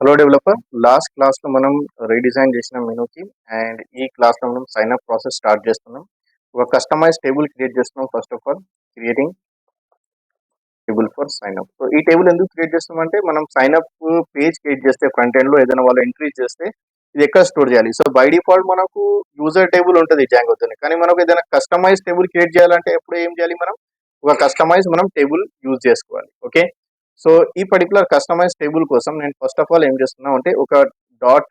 Hello developer. Last క్లాస్లో మనం redesign చేసిన మెనూకి అండ్ ఈ క్లాస్లో మనం సైన్ అప్ ప్రాసెస్ స్టార్ట్ చేస్తున్నాం. ఒక కస్టమైజ్ టేబుల్ క్రియేట్ చేస్తున్నాం. First of all creating table for sign up. So ఈ టేబుల్ ఎందుకు క్రియేట్ చేస్తామంటే మనం సైన్ అప్ పేజ్ క్రియేట్ చేస్తే ఫ్రంట్ ఎండ్ లో ఏదైనా వాళ్ళు ఎంట్రీ చేస్తే ఇది ఎక్కడ స్టోర్ చేయాలి. సో బై డిఫాల్ట్ మనకు యూజర్ టేబుల్ ఉంటుంది జాంగోతో, కానీ మనకు ఏదైనా కస్టమైజ్ టేబుల్ క్రియేట్ చేయాలంటే ఎప్పుడు ఏం చేయాలి, మనం ఒక కస్టమైజ్ మనం టేబుల్ యూజ్ చేసుకోవాలి. ఓకే, సో ఈ పర్టికులర్ కస్టమైజ్ టేబుల్ కోసం నేను ఫస్ట్ ఆఫ్ ఆల్ ఏం చేస్తున్నాం అంటే ఒక డాట్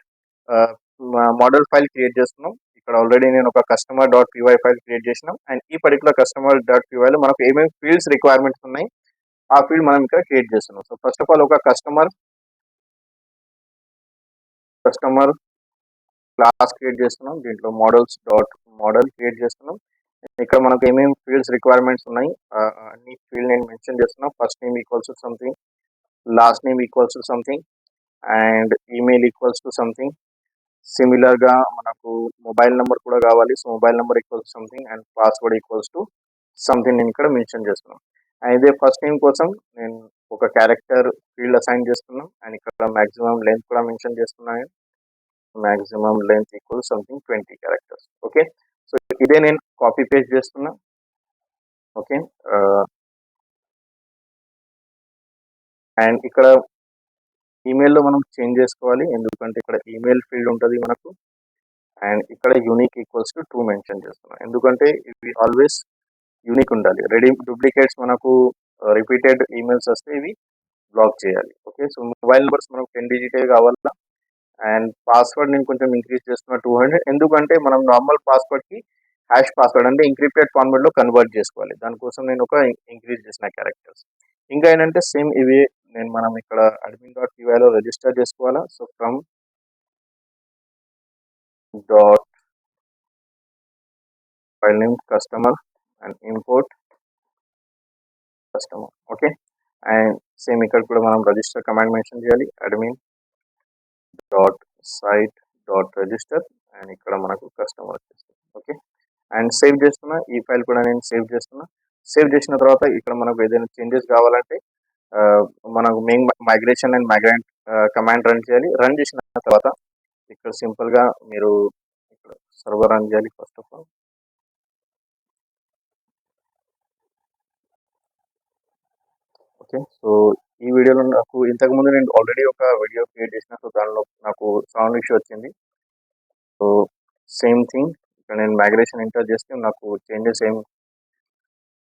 మోడల్ ఫైల్ క్రియేట్ చేస్తున్నాం. ఇక్కడ ఆల్రెడీ నేను ఒక customer dot PY file create చేసినాం అండ్ ఈ పర్టికులర్ కస్టమర్ డాట్ పివైలో మనకు ఏమేమి ఫీల్డ్స్ రిక్వైర్మెంట్స్ ఉన్నాయి ఆ ఫీల్డ్ మనం ఇక్కడ క్రియేట్ చేస్తున్నాం. సో ఫస్ట్ ఆఫ్ ఆల్ ఒక కస్టమర్ క్లాస్ క్రియేట్ చేస్తున్నాం. దీంట్లో మోడల్స్ డాట్ మోడల్ క్రియేట్ చేస్తున్నాం. ఇక్కడ మనకు ఏమేమి ఫీల్డ్స్ రిక్వైర్మెంట్స్ ఉన్నాయి అన్ని ఫీల్డ్ నేను మెన్షన్ చేస్తున్నాం. First name equals to something, last name equals to something and email equals to something. Similar గా మనకు మొబైల్ నెంబర్ కూడా కావాలి. So mobile number equals something and password equals to something నేను ఇక్కడ మెన్షన్ చేస్తున్నాను. అయితే ఫస్ట్ నేమ్ కోసం నేను ఒక క్యారెక్టర్ ఫీల్డ్ అసైన్ చేస్తున్నాం అండ్ ఇక్కడ మాక్సిమం లెంత్ కూడా మెన్షన్ చేస్తున్నాను. Maximum length equal something 20 characters. Okay, so ఇదే నేను కాపీ పేస్ట్ చేస్తున్నా. ఓకే, అండ్ ఇక్కడ ఈమెయిల్లో మనం చేంజ్ చేసుకోవాలి, ఎందుకంటే ఇక్కడ ఈమెయిల్ ఫీల్డ్ ఉంటుంది మనకు. అండ్ ఇక్కడ యూనిక్ ఈక్వల్స్ టు 2 మెన్షన్ చేస్తున్నాం, ఎందుకంటే ఇవి ఆల్వేస్ యూనిక్ ఉండాలి. రెడీ డూప్లికేట్స్ మనకు రిపీటెడ్ ఈమెయిల్స్ వస్తే ఇవి బ్లాక్ చేయాలి. ఓకే, సో మొబైల్ నెంబర్స్ మనకు 10 డిజిటే కావాలా అండ్ పాస్వర్డ్ నేను కొంచెం ఇంక్రీజ్ చేస్తున్నా 200, ఎందుకంటే మనం నార్మల్ పాస్వర్డ్కి హ్యాష్ పాస్వర్డ్ అంటే ఇంక్రిప్టెడ్ ఫార్మాట్లో కన్వర్ట్ చేసుకోవాలి. దానికోసం నేను ఒక ఇంక్రీజ్ చేసిన క్యారెక్టర్స్. ఇంకా ఏంటంటే సేమ్ ఇవి మనం ఇక్కడ అడ్మిన్ డాట్ పివైలో రిజిస్టర్ చేసుకోవాలా. So from dot file name customer and import customer. Okay, and same ఇక్కడ కూడా మనం రిజిస్టర్ కమాండ్ మెన్షన్ చేయాలి. Admin dot site dot register and ఇక్కడ మనకు కస్టమర్ వచ్చేస్తుంది. ఓకే, అండ్ సేవ్ చేస్తున్నా. ఈ ఫైల్ కూడా నేను సేవ్ చేస్తున్నా. సేవ్ చేసిన తర్వాత ఇక్కడ మనకు ఏదైనా చేంజెస్ కావాలంటే మనకు main migration and migrant command run చేయాలి. రన్ చేసిన తర్వాత ఇక్కడ సింపుల్గా మీరు ఇక్కడ సర్వర్ రన్ చేయాలి first of all. Okay, so ఈ వీడియోలో నాకు ఇంతకుముందు నేను ఆల్రెడీ ఒక వీడియో క్రియేట్ చేసిన, సో దానిలో నాకు సౌండ్ ఇష్యూ వచ్చింది. సో సేమ్ థింగ్ ఇక్కడ నేను మైగ్రేషన్ ఎంటర్ చేస్తే నాకు చేంజెస్ ఏం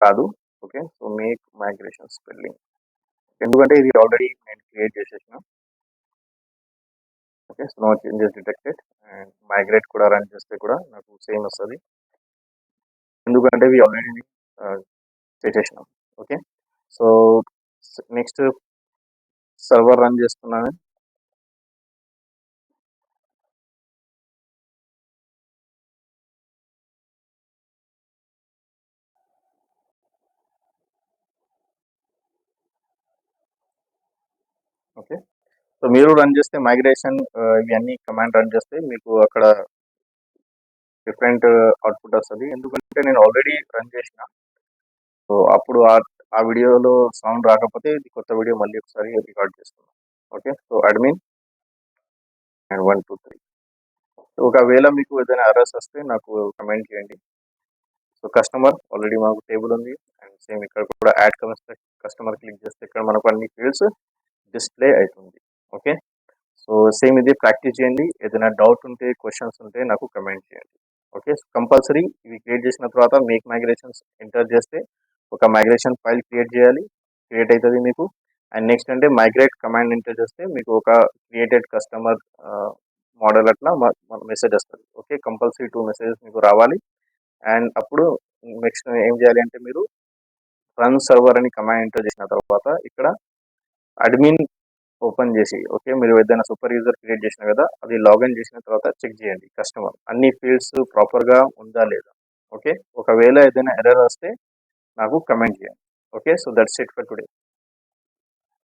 కాదు. Okay, so make migration spelling, ఎందుకంటే ఇది ఆల్రెడీ నేను క్రియేట్ చేసేసిన. Okay, so no changes detected and migrate కూడా రన్ చేస్తే కూడా నాకు సేమ్ వస్తుంది, ఎందుకంటే ఇవి ఆల్రెడీ చేసేసినాం. Okay, so next server run చేస్తున్నాను. ఓకే, సో మీరు రన్ చేస్తే మైగ్రేషన్ ఇవన్నీ కమాండ్ రన్ చేస్తే మీకు అక్కడ డిఫరెంట్ అవుట్పుట్ వస్తుంది, ఎందుకంటే నేను ఆల్రెడీ రన్ చేసిన. సో అప్పుడు ఆ వీడియోలో సౌండ్ రాకపోతే ఇది కొత్త వీడియో మళ్ళీ ఒకసారి రికార్డ్ చేస్తున్నాను. Okay, so admin and 1 2 3. ఒకవేళ మీకు ఏదైనా ఎర్రర్స్ వస్తే నాకు కమెంట్ చేయండి. సో కస్టమర్ ఆల్రెడీ మనకు టేబుల్ ఉంది అండ్ సేమ్ ఇక్కడ కూడా యాడ్ కస్టమర్ క్లిక్ చేస్తే ఇక్కడ మనకు అన్ని ఫీల్డ్స్ డిస్ప్లే అవుతుంది. ఓకే, సో సేమ్ ఇది ప్రాక్టీస్ చేయండి. ఏదైనా డౌట్ ఉంటే క్వశ్చన్స్ ఉంటే నాకు కమెంట్ చేయండి. ఓకే, కంపల్సరీ ఇవి క్రియేట్ చేసిన తర్వాత మేక్ మైగ్రేషన్స్ ఎంటర్ చేస్తే ఒక మైగ్రేషన్ ఫైల్ క్రియేట్ అవుతుంది మీకు. అండ్ నెక్స్ట్ అంటే మైగ్రేట్ కమాండ్ ఎంటర్ చేస్తే మీకు ఒక క్రియేటెడ్ కస్టమర్ మోడల్ అట్లా మెసేజ్ వస్తుంది. ఓకే, కంపల్సరీ 2 మెసేజెస్ మీకు రావాలి. అండ్ అప్పుడు నెక్స్ట్ ఏం చేయాలి అంటే మీరు రన్ సర్వర్ అని కమాండ్ ఎంటర్ చేసిన తర్వాత ఇక్కడ అడ్మిన్ ఓపెన్ చేసి, ఓకే, మీరు ఏదైనా సూపర్ యూజర్ క్రియేట్ చేసిన కదా, అది లాగిన్ చేసిన తర్వాత చెక్ చేయండి కస్టమర్ అన్ని ఫీల్డ్స్ ప్రాపర్గా ఉందా లేదా. ఓకే, ఒకవేళ ఏదైనా ఎర్రర్ వస్తే నాకు కమెంట్ చేయండి. Okay, so that's it for today.